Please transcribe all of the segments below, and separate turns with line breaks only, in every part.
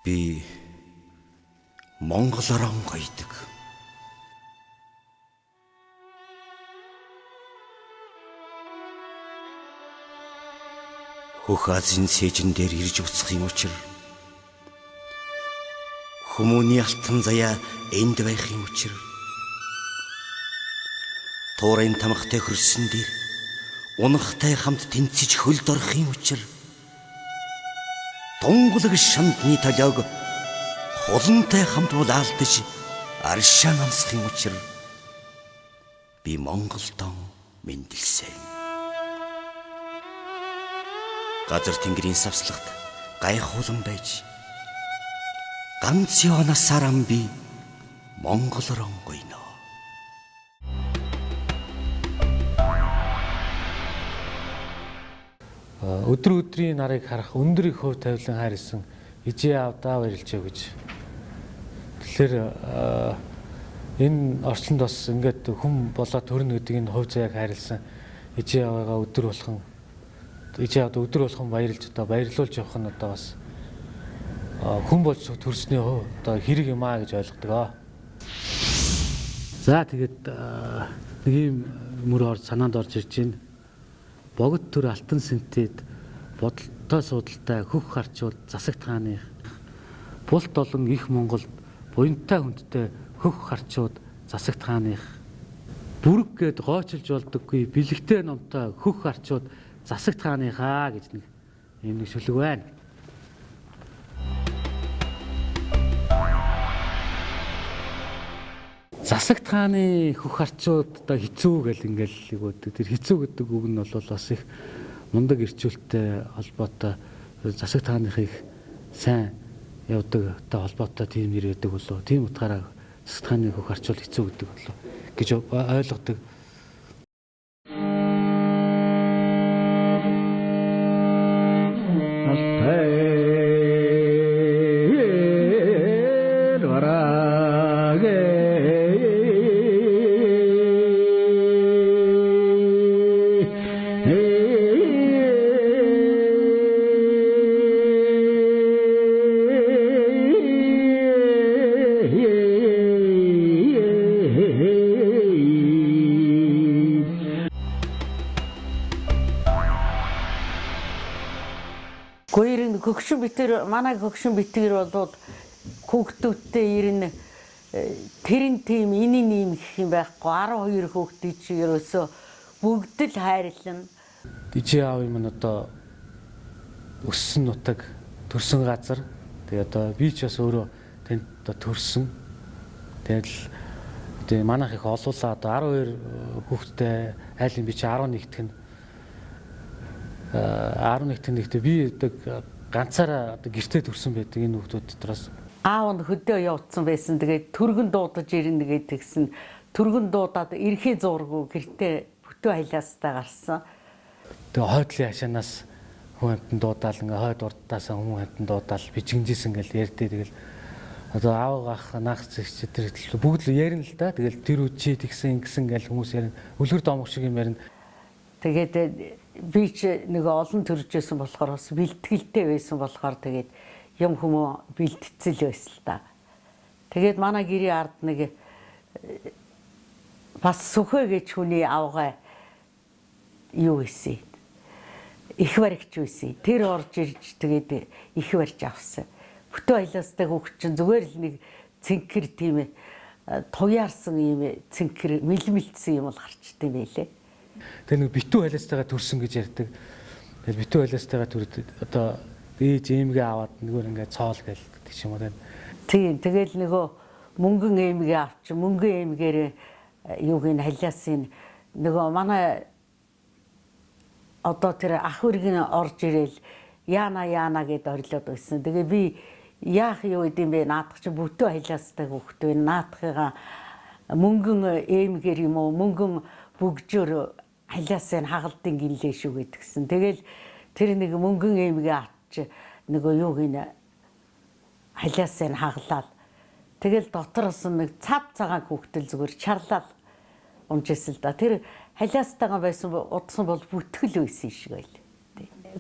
Би Монголоор онгойдог. Хөх Азийн сэжин дээр ирж буцахын учир хүмүүний алтан заяа энд байхын учир туурын тамхтай хөрсөн дээр унахтай хамт тэнцэж хөлд орохын учир тунгалаг шандны талиог хулантай хамт булаалтаж аршаа намсахын учир би Монголдон мэндэлсэн. Газар тэнгэрийн савслагт гайхуулан байж ганц явнасаар би Монголоор онгойно.
Өдөр өдрийн нарыг харах өндөр их хөв тавилан хайрлсан ижээ авдаа баярлжээ гэж. Тэгэхээр энэ орчинд бас ингээд хүм болоод төрнө гэдэг энэ хөв заяаг хайрлсан ижээ аваагаа өдөр болгон ижээ аваад өдөр болгон баярлж одоо баярлуулж явах нь одоо бас хүн болж төрсний одоо хэрэг юм аа гэж ойлгодог. За тэгээд нэг юм мөр санаанд орж ирж байна. Богд төр алтан сэнтэд бодолтой судалтай хөх харчууд засагт хааных булт олон их Монголд буянтай хүндтэй хөх харчууд засагт хааных бүрэг гээд гоочилж болдоггүй бэлэгтэй номтой хөх харчууд засагт хааныхаа гэж нэг шүлэг байна. Засагт хааны хөх харчууд одоо хэцүү гэл ингээл өгдөг. Тэр хэцүү гэдэг үг нь бол бас их мундаг ирчүүлэлттэй холбоотой засагт хааныхыг сайн явдаг одоо холбоотой тийм нэр өгдөг болов. Тийм утгаараа засагт хааны хөх харчууд хэцүү гэдэг болов гэж ойлгодог.
Хөгшин битэр манай хөгшин битгэр бол хүүхдүүдтэй ирнэ тэрэн тийм энийн юм гэх юм байхгүй 12 хүүхдийн чи ерөөсө бүгд л хайрлана.
Ижээ аав юм одоо өссөн нутаг төрсөн газар тэгээ одоо би ч бас өөрөө тэнд одоо төрсөн. Тэгээд манайх их олуулаа одоо 12 хүүхдтэй айлын би чи 11-т нь 11-т нэгтээ би ганцаараа гэртээ төрсөн байдаг энэ хүүхдүүд дотроос.
Аав нь хөдөө явуулсан байсан. Тэгээд түргэн дуудаж ирнэ гэдэг тэгсэн. Түргэн дуудаад эрхээ зургуу гэртээ бүтэн хайлаастай гарсан.
Тэгээ хойдлын хашаанаас хүн амтан дуудаал ингээ хойд урдтаасаа хүн амтан дуудаал бичгэнжсэн гэл ярьдээ. Тэгэл одоо аав ах наах зэгч тэр бүгд л ярина л да. Тэгэл тэр үчи тэгсэн ингэсэн гэл хүмүүс ярина. Үлгэр домог шиг юм ярина.
Тэгээд би ч нэг олон төржсэн болохоор бас бэлтгэлтэй байсан болохоор тэгээд юм хүмүүс бэлтцэл байсан л да. Тэгээд манай гэрийн ард нэг бас Сүхэ гэж хүний авгаа юу ийсэн. Их баригч үйсэн. Тэр орж ирж тэгээд их барьж авсан. Бүтэн айлаастай хүүхчин зүгээр л нэг цэнхэр тийм туяарсан юм цэнхэр мэлмэлцсэн юм бол гарчтай байлээ.
Тэр нэг битүү хайлаастайгаа төрсөн гэж ярьдаг. Тэгээд битүү хайлаастайгаа төрөд одоо ээж эмгээ аваад нөгөө ингээ цоол гээл гэдэг юм уу.
Тийм тэгэл нөгөө мөнгөн эмгээ авч мөнгөн эмгээр юуг нь хайлаасын нөгөө манай одоо тэр ах үрг нь орж ирээл яана гэд орилоод байсан. Тэгээ би яах юу гэдэм бэ наадах чи бүтэн хайлаастай хүүхэд вэ наадахыгаа мөнгөн эмгээр юм уу мөнгөн бүгжөөр хайлаасаа хагалдын гинлээ шүү гэдгсэн. Тэгэл тэр нэг мөнгөн эмгээ авч нөгөө юуг нь хайлаасаа хаглаад тэгэл дотроос нэг цав цагаан хүүхдэл зүгээр чарлал унжсэн л да. Тэр хайлаастайгаа байсан удсан бол бүтгэл байсан шиг байл.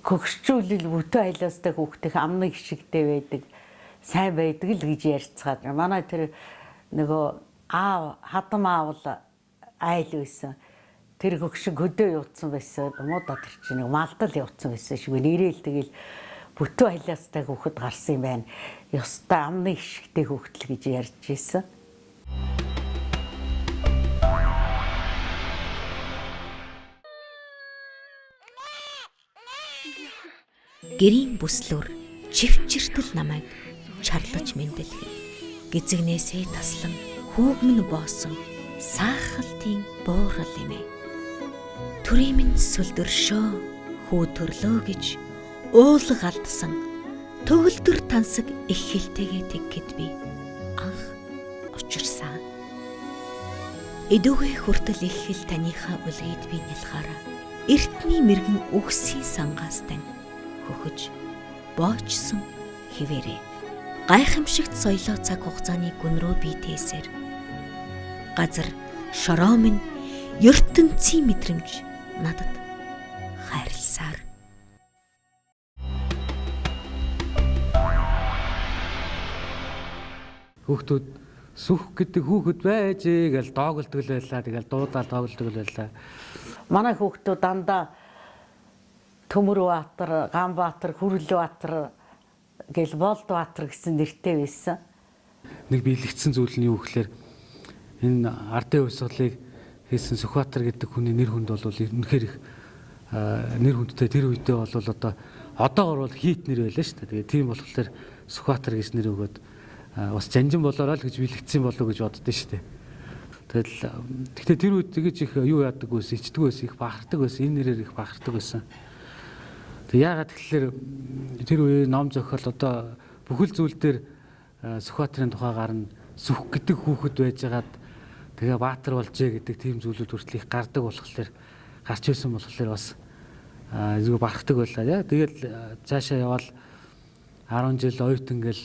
Хөгшчүүлэл бүтэн хайлаастай хүүхдийн амнаг хишигтэй байдаг. сайн байдаг л гэж ярьцгаад. Манай тэр нөгөө хадам аавал айл байсан. Тэр хөгшин хөдөө явуулсан байсан. Муудаа тэр чинь нэг малдал явуулсан байсан шиг нэрэл тэгэл бүтэн хайлаастай хүүхэд гарсан юм байна. Ёстой амны ишгтэй хүүхдэл гэж ярьж ирсэн.
Гэрийн бүслүр чивчэртэл намайг чарлаж мэндэлхэ. Гизэгнээсээ таслан хүүгмэн боосон саахалтын буурал эмэ. Түрэмэн сүлдөршөө хүү төрлөө гэж уулга алдсан төгөлдөр тансаг их хэлтэйгээ тэггэд би анх учирсан. Эдүгээ хүртэл их хэл таныхаа үлгээд би нэлхаараа эртний мэрэгэн үхсийн сангаас тань хөхөж боочсон хിവэрэ. Гайхамшигт соёлоо цаг хугацааны гүн рүү бийтээсээр газар шороо минь ертөнцийн мэдрэмж надад хайрласаар.
Хүүхдүүд сүх гэдэг хүүхэд байж гэж доогддог л байлаа. Тэгэл дуудаал доогддог л байлаа.
Манай хүүхдүүд дандаа Төмөрбаатар, Ганбаатар, Хүрлбаатар гэл Болдбаатар гэсэн нэртэй байсан.
Нэг биелэгдсэн зүйл нь юу гэхээр энэ ардын хувьсгалыг хийсэн Сүхбаатар гэдэг хүний нэр хүнд бол үнэхээр их нэр хүндтэй. Тэр үедээ бол одоогор бол хийт нэр байлаа шүү дээ. Тэгээ тийм болохоор Сүхбаатар гэж нэр өгөөд бас жанжин болоороо л гэж биелэгдсэн болов гэж боддоо шүү дээ. Гэхдээ тэр үед тэгэж их юу яадаг байсан, ичдэг байсан, их бахархдаг байсан. Энэ нэрээр их бахархдаг байсан. Тэг яагаад тэгэхээр тэр үеийн ном зохиол бүхэл зүйл дээр Сүхбаатарын тухай гарна. Сүх гэдэг хүүхэд байжгаад тэгээ баатар болжээ гэдэг тийм зүйлүүд хүртэл их гардаг болохоор гарч ирсэн болохоор бас зүг барахдаг байлаа. Тэгэл цаашаа явал 10 жил оюутан гэл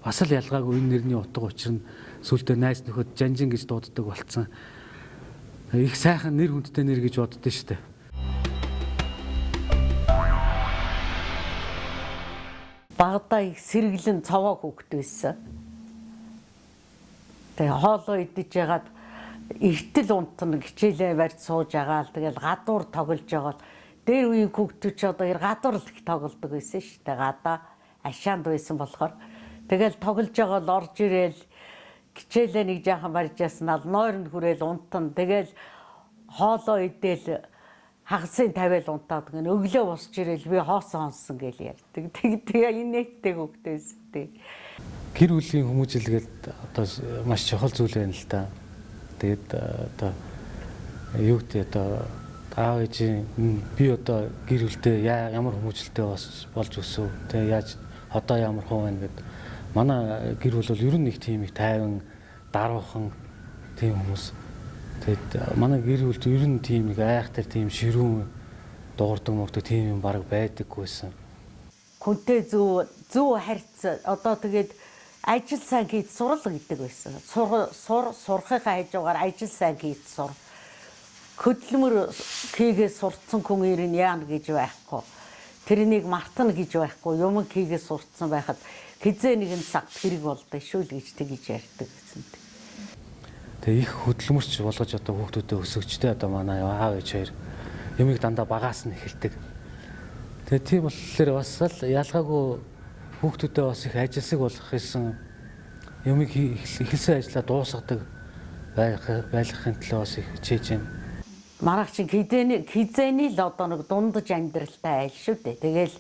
бас л ялгаагүй энэ нэрний утга учир нь сүлдээ найз нөхөд жанжин гэж дууддаг болцсон. Их сайхан нэр хүндтэй нэр гэж боддоо шүү дээ.
Багада их сэргэлэн цаваа хүүхэд байсан. Тэгээ хоолоо идэж ягаад эртэл унтна хичээлээ барьж сууж агаал тэгэл гадуур тоглож байгаа. Дээр үеийн хүүхдүүд ч одоо гадуур л их тоглодог байсан шүү дээ. Гадаа ашаанд байсан болохоор тэгэл тоглож байгаа л орж ирээл хичээлээ нэг жаахан барьж яснаа нойронд хүрээл унтна. Тэгэл хоолоо идээл хагасын тавиал унтаад гэн өглөө босч ирээл би хоосон хонсон гэж ярьдаг. Тэгээ инээдтэй хөвгтэйс тий.
Гэр бүлийн хүмүүжлгээд одоо маш чухал зүйл байна л та. Тэгээд одоо юу гэдэг аав ээжийн би одоо гэр бүлтэй ямар хүмүүжлэлтэй болж өсөв. Тэгээ яаж одоо ямар хөө байна гэд манай гэр бүл бол ер нь нэг тийм их тайван даруухан тийм хүмүүс. Тэгэд манай гэр бүлд ер нь тийм нэг айхтар тийм ширүүн дуурдаг мөрдөг тийм юм баг байдаггүйсэн.
Хүнтэй зөв харьц одоо тэгээд ажил сайн хийж сурал гэдэг байсан. Сурахын хажуугаар ажил сайн хийж сур. Хөдөлмөр хийгээ сурцсан хүн ирнэ яана гэж байхгүй. Тэрнийг мартана гэж байхгүй. Юм хийгээ сурцсан байхад хизээ нэгэн цагт хэрэг болдог шүү л гэж тэгж ярьдаг гэсэн.
Тэгээ их хөдөлмөрч болгож одоо хүүхдүүдэд өсөгчтэй одоо манай аав ээж хоёр юмыг дандаа багаас нь эхэлдэг. Тэгээ тийм болохоор бас л ялгаагүй хүүхдүүдэд бас их ажилсаг болох гэсэн юмыг эхэлсэн ажлаа дуусгадаг байлгахын төлөө бас их хичээж байна.
Маргааш чинь хизээний л одоо нэг дундаж амьдралтай айл шүү дээ. Тэгэл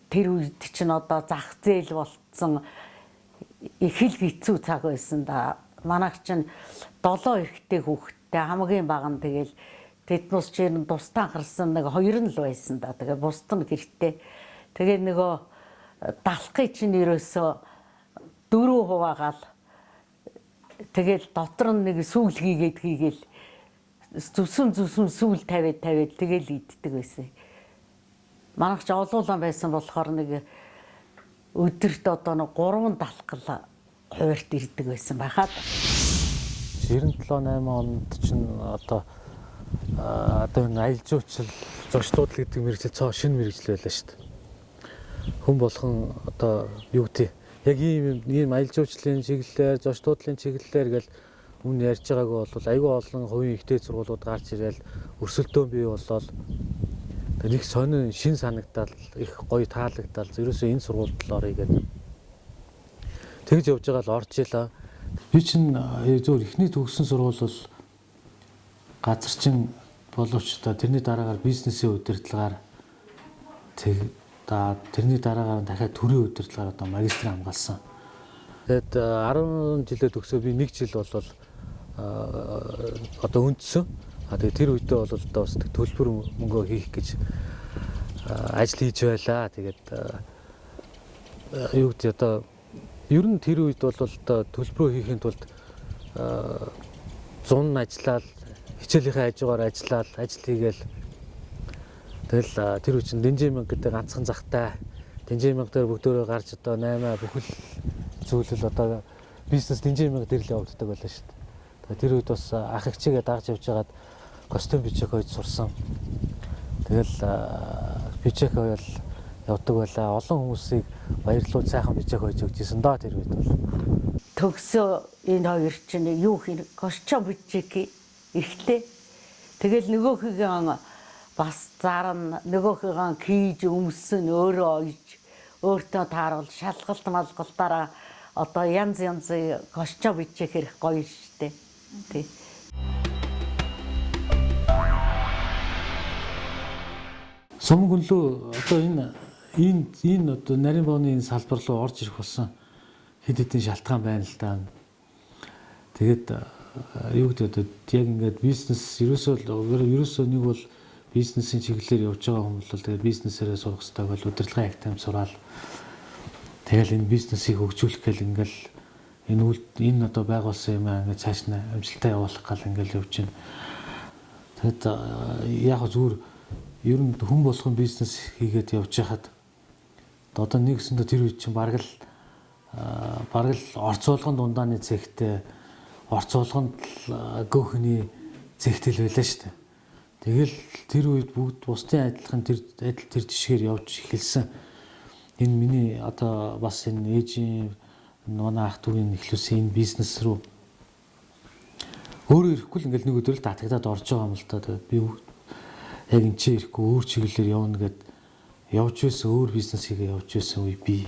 тэр үед чинь одоо зах зээл болцсон их л хэцүү цаг байсан да. Манайх чинь 7 эрэгтэй хүүхэдтэй хамгийн бага нь тэгэл тэднээс чинь тусдаа гарсан нэг 2 нь л байсан да. Тэгээ бусд нь гэртээ. Тэгээ нөгөө далхыг чинь ерөөсөө 4 хуваагаал тэгэл дотор нь нэг сүүл хийгээл зүсүн сүүл тавиад тэгэл иддэг байсан. Манайх ч олуулан байсан болохоор нэг өдөрт одоо нэг 3 далхал хуваарт ирдэг байсан байхад
97-8 онд чинь одоо энэ аялал жуулчлал зочлууд гэдэг мэргэжил цоо шинэ мэргэжил байлаа шүү дээ. Хүн болгон одоо юу гэдэг яг ийм аялал жуулчлалын чиглэлээр, зоч дуудлын чиглэлээр гэл өмнө ярьж байгаагүй бол айгүй олон хувийн ихтэй сургуулиуд гарч ирэл өрсөлдөөн бий болол нэг сонин шин санагдал их гоё таалагдал ерөөсөө энэ сургуульд л орё гэдэг. Тэгж явж байгаа л орж илаа. Би чинь зөв ихний төгссөн сургууль бол газарчин боловч тэрний дараагаар бизнесийн удирдлагаар тэрний дараагаар дахиад төрийн удирдлагаар одоо магистрийг хамгаалсан. Тэгэд 10 жилээ төгсөө би 1 жил бол одоо үндсэн. Тэгээ тэр үедээ бол одоо бас төлбөр мөнгөө хийх гэж ажил хийж байлаа. Тэгээд юу гэдэг одоо ер нь тэр үед бол одоо төлбөрөө хийхэд тулд 100 ажиллаад хичээлийнхээ хажуугаар ажиллаад ажил хийгээл тэгэл тэр үчин Дэнжимэн гэдэг ганцхан захтай Дэнжимэн дээр бүгдөө гарч одоо 8 бүхэл зүйлэл одоо бизнес Дэнжимэн дээр л явагддаг байлаа шүү дээ. Тэр үед бас ах эгчигээ дагж явж байгаад костюм бичиг хойд сурсан. Тэгэл бичиг хойд явдаг байлаа. Олон хүмүүсийг баярлуул сайхан бичиг хойж өгчээсэн доо тэр үед бол.
Төгсөө энэ хоёр чинь юу хин костюм бичиг эхлээ. Тэгэл нөгөөхийгөө бас зарна, нөгөөхийгөө хийж өмсөн өөрөө ойж өөртөө тааруул шалгалт малгалтаараа одоо янз янзын костюм бичих хэрэг гоё штэ. Тий.
Сумгүнлөө одоо энэ одоо нарийн бооны энэ салбар руу орж ирэх болсон хэд хэдэн шалтгаан байна л да. Тэгээд юу гэдэг яг ингээд бизнес ерөөсөө нэг бол бизнесийн чиглэлээр явж байгаа хүмүүс бол тэгээд бизнесээрээ сурах хэрэгтэй бол удирдлагын актем сураал. Тэгэл энэ бизнесийг хөгжүүлэх гэл ингээл энэ одоо байгуулсан юм ингээд цааш нь амжилтаа явуулах гал ингээл явж байна. Тэгэд яг зүгээр ер нь хүн болгон бизнес хийгээд явж хахад одоо нэгсэндээ тэр үед чинь бараг л орцуулгын дундааны цэгтэй орцуулганд гөөхний цэгтэл байлаа шүү дээ. Тэгэл тэр үед бүгд бусдын адилхан тэр жишгээр явж эхэлсэн. Энэ миний одоо бас энэ ээжийн манай ах дүүгийн эхлүүлсэн энэ бизнес рүү өөрөө ирэхгүй л ингээл нэг өдөр л татагдаад орж байгаа юм л та. Тэгээд би яг энэ чи ирэхгүй өөр чиглэлээр явна гэд явж байсан өөр бизнес хийгээ явж байсан үе би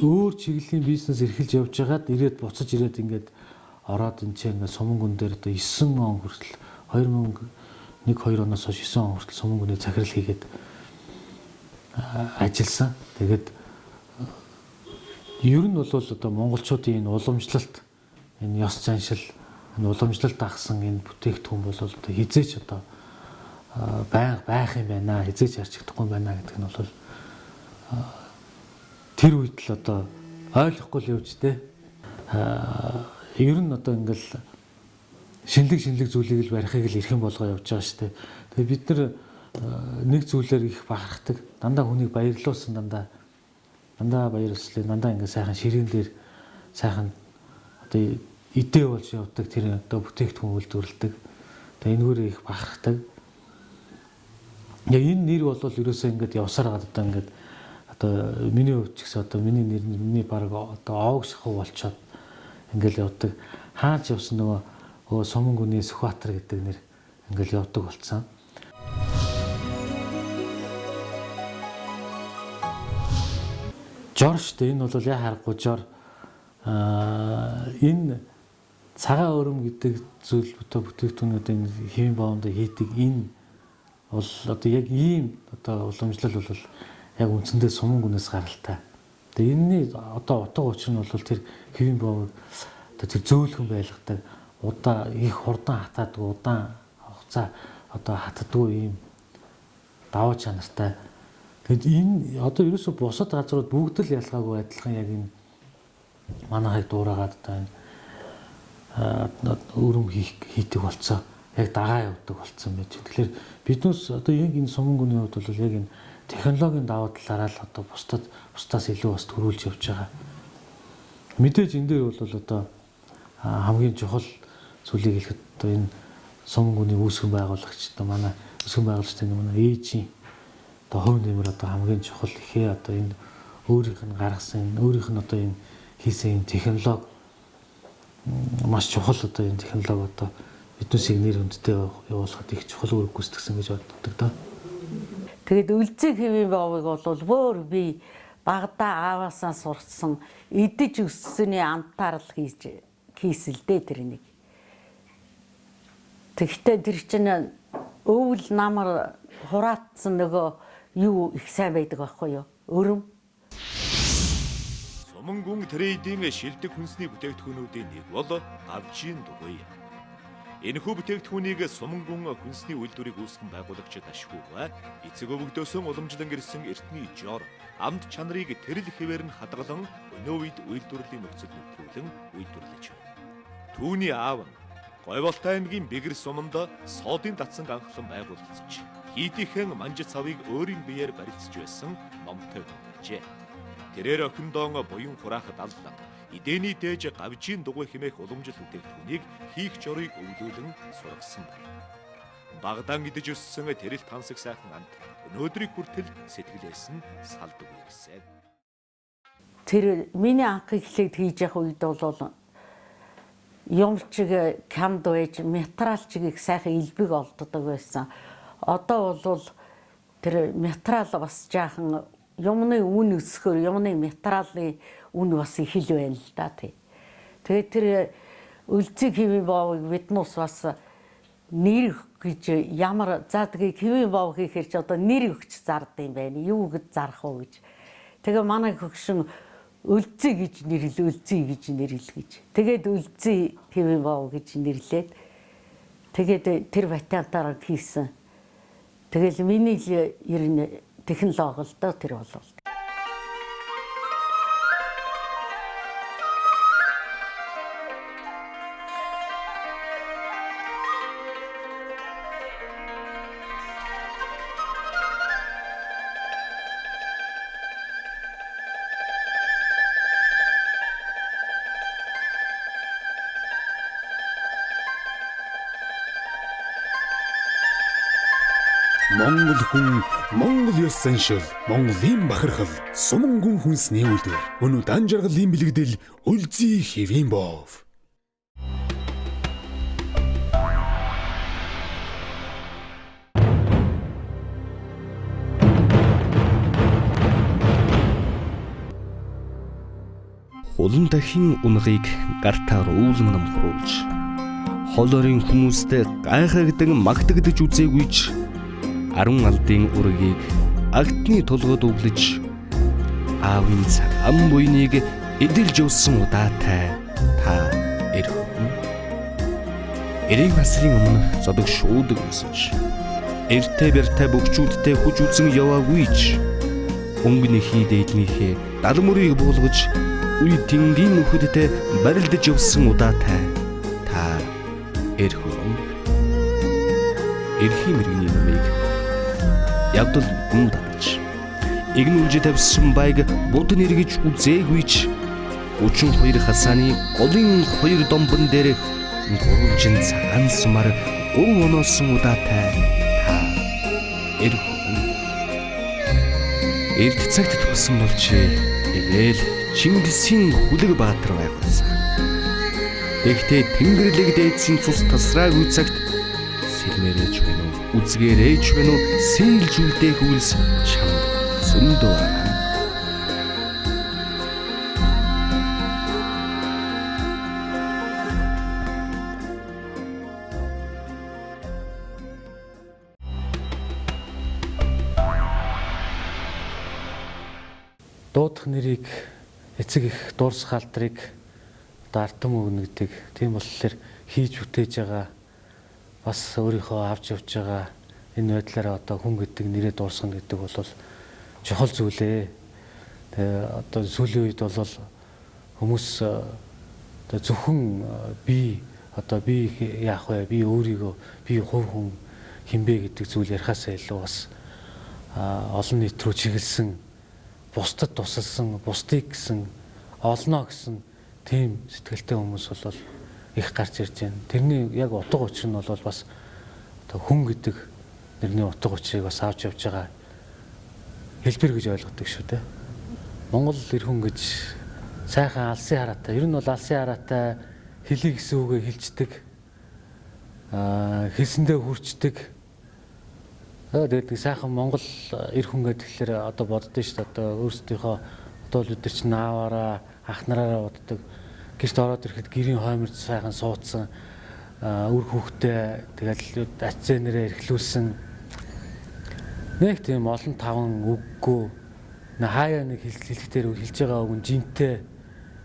өөр чиглэлийн бизнес эрхэлж явж байгаад ирээд буцаж ирээд ингээд ороод энэ чи ингээд Сумангүн дээр одоо 9 он хүртэл 2001-2 оноос хойш 9 он хүртэл Сумангүний захирал хийгээд ажилласан. Тэгээд ер нь бол одоо монголчуудын энэ уламжлалт энэ ёс заншил энэ уламжлалт агсан энэ бүтээгдэхүүн бол одоо хизээч одоо байх юм байна, хизээч арчигдахгүй юм байна гэдэг нь бол тэр үед л одоо ойлгохгүй л явж тээ. Ер нь одоо ингээл шинэлэг зүйлийг л барихыг л эрхэм болгоо явж байгаа шүү дээ. Тэгээ бид нар нэг зүйлээр их бахархдаг. Дандаа хүнийг баярлуулсан дандаа баярлуулсан. Дандаа ингээ сайхан ширээн дээр сайхан одоо идээ болж явдаг тэр одоо бүтээгдэхүүн үйлдвэрлэдэг. Тэгээ энэгээр их бахархдаг. Яг энэ нэр бол ерөөсөө ингээд явсаар гад одоо миний хувьд ч гэсэн одоо миний нэр миний баг одоо овог шахуу болчоод ингээл явдаг. Хаач явсан нөгөө Сумангүний Сүхбаатар гэдэг нэр ингээл явдаг болцсон. Жор штэ энэ бол яа харахгүй жор энэ цагаан өрөм гэдэг зүйл бүтээгдэхүүнүүд энэ хэвийн боомд хийдэг энэ бол одоо яг ийм одоо уламжлал бол яг үндсэндээ Сумангүнээс гаралтай. Тэгээ энэний одоо утга учир нь бол тэр хэвийн боомыг одоо тэр зөөлхөн байлгадаг удаа их хурдан хатаадаг удаан хугацаа одоо хатдаггүй ийм даваа чанартай. Тэгэд энэ одоо ерөөсө бусад газрууд бүгд л ялгаагүй адилхан яг энэ манайхыг дуурайгаад одоо энэ өрөм хийдэг болцоо яг дагаа явдаг болцсон байж. Тэгэхээр биднээс одоо яг энэ Сумангүний хувьд бол яг энэ технологийн даваа талаараа л одоо бусдаас илүү бас төрүүлж явж байгаа. Мэдээж энэ дээр бол одоо хамгийн чухал зүйлийг хэлэхэд одоо энэ Сумангүний үүсгэн байгуулагч одоо манай үүсгэн байгуулагчдын манай ээжийн одоо хувь нэмэр одоо хамгийн чухал ихээ одоо энэ өөрийнх нь гаргасан өөрийнх нь одоо энэ хийсэн технологи маш чухал одоо энэ технологи одоо биднээсийг нэр хүндтэй явуулахад их чухал үүрэг гүйцэтгэсэн гэж боддог доо.
Тэгээд үлзий хэвийн боовыг бол бүр би багада ааваасаа сурсан идэж өссөний антаарл хийсэл дээ тэрнийг. Тэгэхдээ тэр чинь өвөл намар хураацсан нөгөө юу их сайн байдаг байхгүй юу? Өрөм.
Сумангун трейдинг шилдэг хүнсний бүтээгдэхүүнүүдийн нэг бол гавжийн дугуй. Энэхүү бүтээгдэхүүнийг Сумангун хүнсний үйлдвэрийг үүсгэн байгуулагчид ашиглав. Эцэг өвгдөөсөн уламжлан ирсэн эртний жор амд чанарыг тэрл хэвээр нь хадгалан өнөө үед үйлдвэрлэлийн нөхцөл нэвтрүүлэн үйлдвэрлэж байна. Түүний аав нь Говьолтой аймгийн Бэгэр суманд соодын татсан анхлан байгуулагдаж хийдийнхэн манжит цавыг өөрийн биеэр барилцж байсан номтой байжээ. Тэрээр охиндоо буян хураахад аллаг эдээний дээж гавжийн дугуй хэмээх уламжил бүтээгдэхүүнийг хийх жорыг өвлүүлэн сургасан байна. Багадан идэж өссөн тэрэл тансаг сайхан амт өнөөдрийг хүртэл сэтгэлээс нь салдаг байсан.
Тэр миний анх эхлээд хийж явах үед бол юмчиг камд байж материалчиг их сайхан илбэг олддог байсан. Одоо бол тэр материал бас жаахан юмны үн өсгөр юмны материалын үн бас их л байна л да тий. Тэгээд тэр үлзий хэвийн боовыг биднээс бас нэр гэж ямар за тэгээ хэвийн боов хийхээр ч одоо нэр өгч зардсан юм байна. Юу гэж зарах уу гэж. Тэгээ манай хөгшин үлзий гэж нэрлээ, үлзий гэж нэрлэл гэж. Тэгээд үлзий хэвийн боов гэж нэрлээд тэгээд тэр ватантаар хийсэн. Тэгэл миний ер нь технологи л доо тэр болов.
Монгол хүн, Монгол ёс заншил, Монголын бахархал, Сумангун хүнсний үйлдвэр. Өнөө дан жаргалын бэлэгдэл үлзий хэвийн боов.
Улан дахин унагыг гартаар уулан намхруулж, холорын хүмүүстэй гайхагдсан магтагдж үзээгүйч 10 алдын үргийг агтны тулгад өглөж аавын ам буйныг эдэлж явсан удаатай та эрхэн. Эрэг насрын өмнө зодог шуудаг өсөж эртэ бэртэ бөгчүүдтэй хүч үзэн яваагүйч өнгөнийхий дээдлийнхээ далмурыг буулгаж үе тэнгийн нөхөдтэй барилдаж явсан удаатай та эрхэн. Эрхийн мэргэний нэрийг явдал хүн татж игнүүлж тавьсан байг буд нэргэж үзээгүйч 32 хасааны голын 2 домбон дээр гурван цагаан сумар 3 оноосон удаатай та эрхэн. Эрт цагт төгсөн болж эвэл Чингисийн хүлэг баатар байгуулсан. Тэгтээ Тэнгэрлэг дээдсийн цус тасраагүй цагт сэлмэрэж байна уу, үзгээрэж байна уу, сэлж үлдээх үйлс чамд зөндөө байна.
Дуудах нэрийг эцэг их дуурс халдрыг одоо артам өгнө гэдэг. Тийм болохоор хийж бүтээж байгаа бас өөрийнхөө авч явж байгаа энэ байдлаараа одоо хүн гэдэг нэрээ дуурсгана гэдэг бол чухал зүйлээ. Тэгээ одоо сүүлийн үед бол хүмүүс одоо зөвхөн би яах вэ? Би өөрийгөө би хувь хүн хинбэ гэдэг зүйл ярихаасаа илүү бас олон нийт рүү чиглэсэн бусдад тусалсан, бусдыг гэсэн олноо гэсэн тийм сэтгэлтэй хүмүүс бол их гарч ирж байна. Тэрний яг утга учир нь бол бас одоо хүн гэдэг нэрний утга учирыг бас авч явж байгаа хэлбэр гэж ойлгодог шүү дээ. Монгол эр хүн гэж сайхан алсын хараатай. Ер нь бол алсын хараатай хэлий гэсэн үгээ хэлцдэг. Хэлсэндээ хүрчдэг. Тэгээд сайхан Монгол эр хүн гэхэлэр одоо боддоо шүү дээ. Одоо өөрсдийнхөө одоо бид нар чинь ааваараа ах нараараа боддог. Гэрт ороод ирэхэд гэрийн хойморд сайхан суудсан үр хүүхдээ тэгэл ацаа нэрээ эрхлүүлсэн. Нэг тийм олон таван үггүй хаяа нэг хэлэхдээ хэлж байгаа үг нь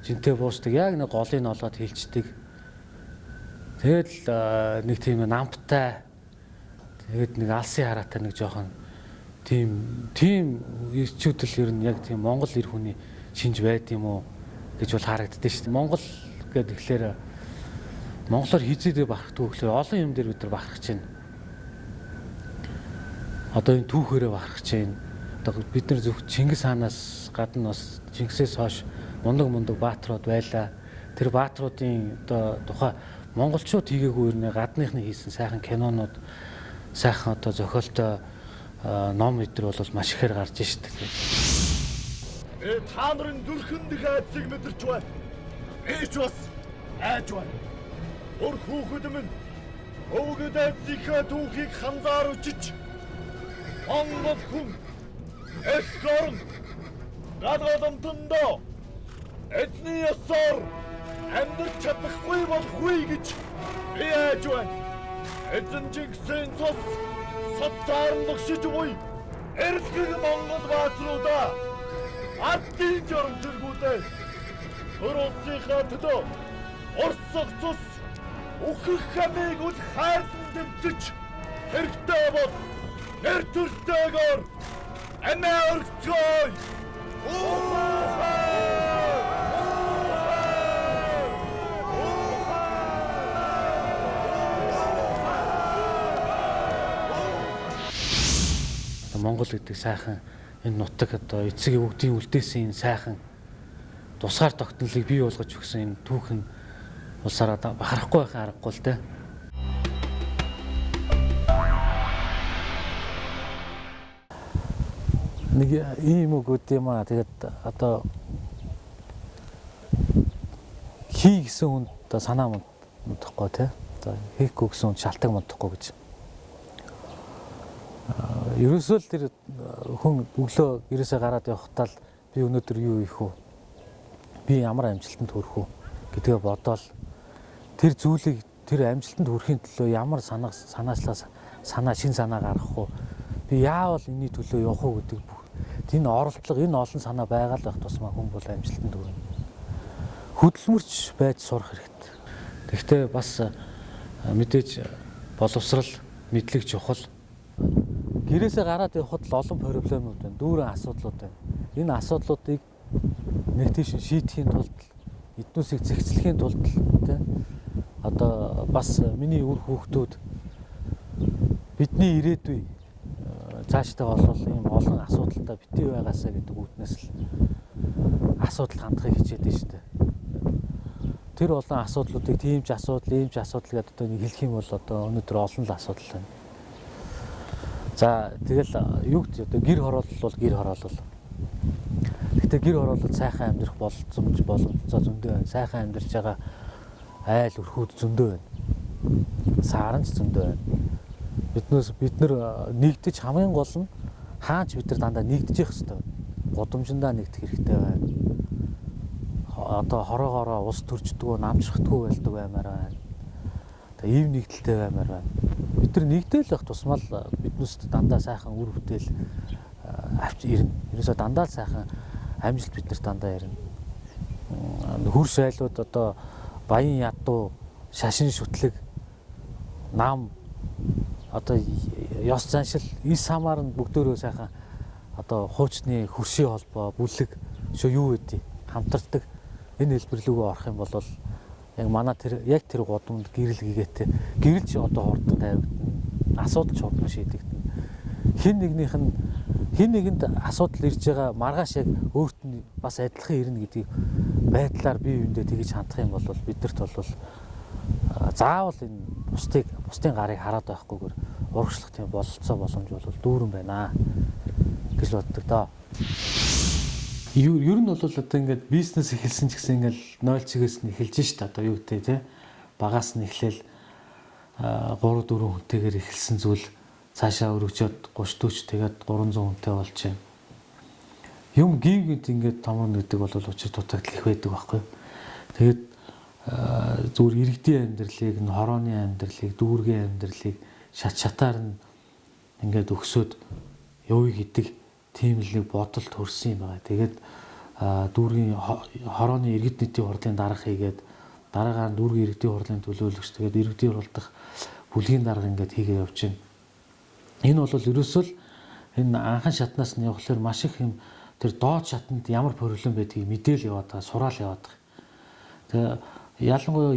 жинтэй буусдаг. Яг нэг голыг олоод хэлцдэг. Тэгэл нэг тийм намтай тэгээд нэг алсын хараатай нэг жоохон тийм ирчүүдэл ер нь яг тийм Монгол эр хүний шинж байд юм уу гэж бол харагддаг шүү дээ. Монгол гэдэг ихлээр монголоор хизээдээ бахардгүй гэхлээр олон юм дээр бид нар бахархаж байна. Одоо энэ түүхээрээ бахархаж байна. Одоо бид нар зөвхөн Чингис хаанаас гадна бас Чингисээс хойш мундаг баатрууд байлаа. Тэр баатруудын одоо тухай монголчууд хийгээгүй юм гадныхны хийсэн сайхан кинонууд, сайхан одоо зохиолтой ном эдэр бол маш ихээр гарч штэ.
Та нарын зүрхэнд хайцыг мэдэрч байна. Ээч бас айж байна. Өр хүүхэд минь өвгөд айцыг түүхийг ханзаар үчиж Монгол хүн эх орн гадаадамтандаа эзний ёсоор амьдрч чадахгүй болохгүй гэж би айж байна. Эзэн Чингисийн цус содцаар багшиж буй эрсгэг Монгол баатруудаа ардын жором зэргүүдээ Оросынхаа төлөө орсох цус үхэх хамиг үл хайрсан дэмжиж хэрэгтэй бол нэр төртэйгээр амиа өргөцгөөй!
Монгол гэдэг сайхан энэ нутаг одоо эцэг өвгдийн үлдээсэн энэ сайхан тусгаар тогтнолыг бий болгож өгсөн энэ түүхэн улсаараа бахарахгүй байхын аргагүй л дээ. Нэг ийм үг үт юм аа. Тэгээд одоо хий гэсэн хүнд одоо санаа муудахгүй тий. Одоо хийхгүй гэсэн хүнд шалтгаан муудахгүй гэж. Ерөөсөө л тэр хүн өглөө гэрээсээ гараад явахдаа л би өнөөдөр юу хийх вэ? Би ямар амжилтанд хүрэх вэ гэдгээ бодоол тэр зүйлийг тэр амжилтанд хүрэхин төлөө ямар шин санаа гаргах вэ? Би яавал энэний төлөө явах уу гэдэг энэ оролдлого, энэ олон санаа байгаа л байх тусмаа хүн бол амжилтанд хүрнэ. Хөдөлмөрч байж сурах хэрэгтэй. Гэхдээ бас мэдээж боловсрал, мэдлэг чухал. Гэрээсээ гараад явхад л олон проблемууд байна. Дүүрэн асуудлууд байна. Энэ асуудлуудыг нэг тийш шийдэхийн тулд, эднүсийг зэгцлэхийн тулд тий одоо бас миний үр хүүхдүүд бидний ирээдүй цаашдаа болвол ийм олон асуудалтай битгий байгаасаа гэдэг үүднээс л асуудал хандахыг хичээдэг шүү дээ. Тэр олон асуудлуудыг ийм ч асуудал гэдээ одоо нэг хэлэх юм бол одоо өнөөдөр олон л асуудал байна. За тэгэл юу гэдэг одоо гэр хороолол бол гэр хороолол. Гэхдээ гэр хороолол сайхан амьдрах боломжтой зөндөө байна. Сайхан амьдарч байгаа айл өрхүүд зөндөө байна. Сааранч зөндөө байна. Бид нар нэгдэж хамгийн гол нь хаач бид нар дандаа нэгдэж явах хэрэгтэй. Гудамжиндаа нэгдэх хэрэгтэй байна. Одоо хороогоороо ус төрждгөө, намжрахдаггүй байлдаг баймаар байна. Тэгээ ив нэгдэлтэй баймаар байна. Бид нар нэгдээл байх тусмал биднээс дандаа сайхан үр бүтээл авч ирнэ. Ерөөсөө дандаа сайхан амжилт бид нар дандаа ирнэ. Хөрш айлууд одоо баян ядуу, шашин шүтлэг, нам одоо ёс заншил, ис хамаар нь бүгдөө сайхан одоо хуучны хөршийн холбоо, бүлэг юу гэдэг хамтардаг энэ хэлбэрлүүгөө орох юм бол яг манай тэр гудамд гэрэл гэгээтэй гэрэлж одоо хурдан тавигдана. Асуудал хурдан шийдэгдэнэ. Хин нэгэнд асуудал ирж байгаа маргааш яг өөрт нь бас адилхан ирнэ гэдэг байдлаар бие биендээ тэгж хандах юм бол бидэрт бол заавал энэ бусдын гарыг хараад байхгүйгээр урагшлах тийм бололцоо боломж бол дүүрэн байна гэж боддог доо. Ер нь бол одоо ингээд бизнес эхэлсэн ч гэсэн ингээд 0 цэгээс нь эхэлж шít одоо юу гэдэг те багаас нь эхлээл 3 4 хүнтэйгээр эхэлсэн зүйл цаашаа өргөжөөд 30 40 тэгээд 300 хүнтэй болж байна. Юм гингэд ингээд томрно гэдэг бол учир дутагдал их байдаг байхгүй. Тэгээд зүгээр иргэдийн амьдралыг, хорооны амьдралыг, дүүргийн амьдралыг шатаар нь ингээд өгсөд явъя гэдэг тийм л нэг бодол төрсөн юм байна. Тэгээд дүүргийн хорооны иргэд нийтийн хурлын дарга хийгээд дараагаар дүүргийн иргэдийн хурлын төлөөлөгч тэгээд иргэдийн хурлдах бүлгийн дарга ингээд хийгээ явж байна. Энэ бол ерөөсөө л энэ анхан шатнаас нь явахлаар маш их юм тэр доод шатнд ямар проблем байдгийг мэдээл яваад байгаа, сураал яваад байгаа. Тэгээ ялангуяа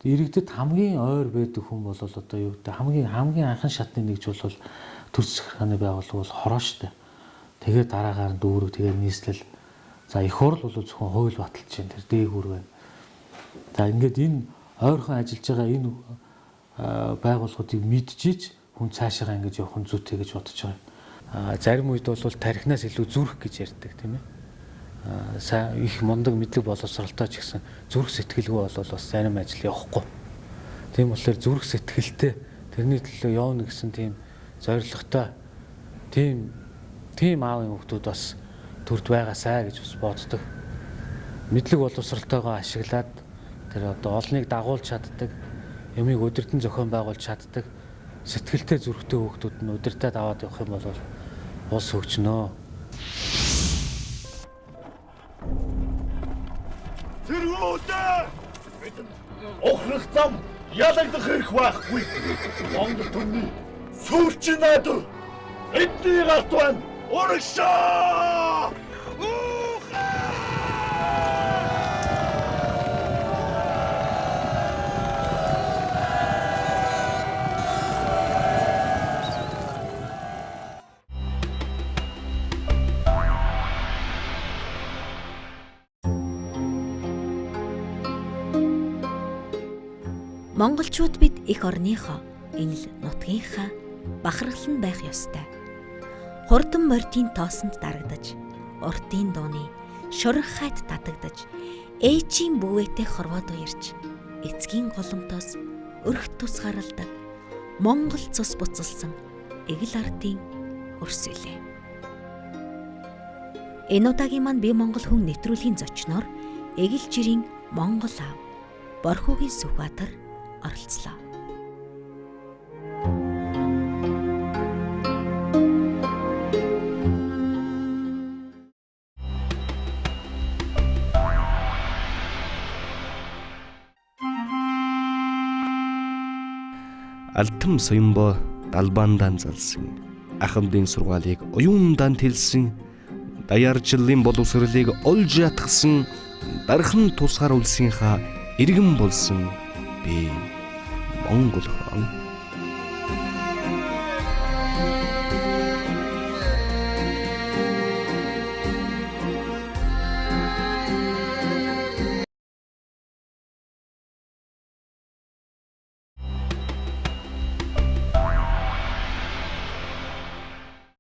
иргэдэд хамгийн ойр байдаг хүн бол одоо юу гэдэг хамгийн анхан шатны нэгж бол төрс захиргааны байгууллага бол хороо штэ. Тэгээд дараагаар нь дүүрэг тэгээд нийслэл за их хурл бол зөвхөн хууль баталж байна тэр дээгүүр байна. За ингээд энэ ойрхон ажиллаж байгаа энэ байгууллагуудыг мэдчихийж хүн цаашаа ингэж явах нь зүйтэй гэж бодож байгаа. Зарим үед бол тархинаас илүү зүрх гэж ярьдаг тийм ээ. Сайн их мундаг мэдлэг боловсралтай ч гэсэн зүрх сэтгэлгүй бол бас зарим ажил явахгүй. Тийм болохоор зүрх сэтгэлтэй тэрний төлөө явна гэсэн тийм зорилготой тийм аавын хүмүүс бас төрд байгаасаа гэж бас боддог. Мэдлэг боловсралтойгоо ашиглаад тэр одоо олныг дагуулж чаддаг, юмыг өдөртөн зохион байгуулж чаддаг, сэтгэлтэй зүрхтэй хүүхдүүд нь удирдаад аваад явах юм бол улс хөгжнөө.
Тэргүүдээ охрох зам ялагдах хэрэг байхгүй. Монгол түмний сүүлчийн найдвар эдний гарт байна. Урагшаа!
Монголчууд бид эх орныхоо энэ л нутгийнхаа бахархал нь байх ёстой. Хурдан мордын тоосонд дарагдаж, уртын дууны шурах хайд татагдаж, ээжийн бүүвэтэй хорвоод уярч, эцгийн голомтоос өрх тусгаралдаг Монгол цус буцалсан эгэл ардын өрсөлөө. Энэ удаагийн маань би Монгол хүн нэвтрүүлгийн зочноор эгэл жирийн Монгол аав Борхуугийн Сүхбаатар оролцлоо.
Алтан Соёнбоо далбаандан залсан, ахмадын сургаалыг уюундан тэлсэн, даяарчлалын боловсролыг олж ятгсан, дархан тусгаар үлсийнхаа иргэн болсон би Монгол хон.